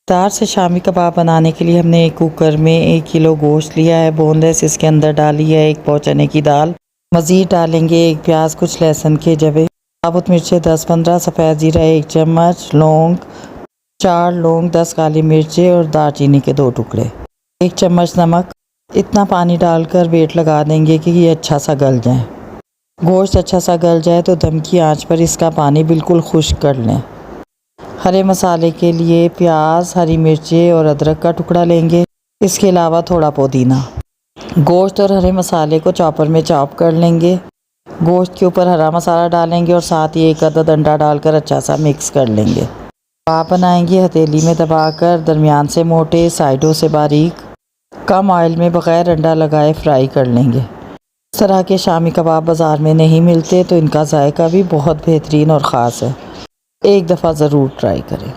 मज़ेदार से शामी कबाब बनाने के लिए हमने एक कुकर में 1 किलो गोश्त लिया है बोनलेस। इसके अंदर डाली है 1 पाव चने की दाल। मज़ीद डालेंगे 1 प्याज, कुछ लहसुन के जवे, साबुत मिर्चें 10-15, सफ़ेद ज़ीरा 1 चम्मच, लौंग 4 लौंग, 10 काली मिर्चें और दालचीनी के 2 टुकड़े, 1 चम्मच नमक। इतना पानी डालकर वेट लगा देंगे कि ये अच्छा सा गल जाए। गोश्त अच्छा सा गल जाए तो दम की आंच पर इसका पानी बिल्कुल खुश्क कर लें। हरे मसाले के लिए प्याज, हरी मिर्चें और अदरक का टुकड़ा लेंगे। इसके अलावा थोड़ा पुदीना। गोश्त और हरे मसाले को चॉपर में चॉप कर लेंगे। गोश्त के ऊपर हरा मसाला डालेंगे और साथ ही 1 अदद अंडा डालकर अच्छा सा मिक्स कर लेंगे। कबाब बनाएंगे हथेली में दबाकर, दरमियान से मोटे, साइडों से बारीक, कम ऑयल में बग़ैर अंडा लगाए फ्राई कर लेंगे। इस तरह के शामी कबाब बाज़ार में नहीं मिलते, तो इनका जायका भी बहुत बेहतरीन और ख़ास है। एक दफ़ा ज़रूर ट्राई करें।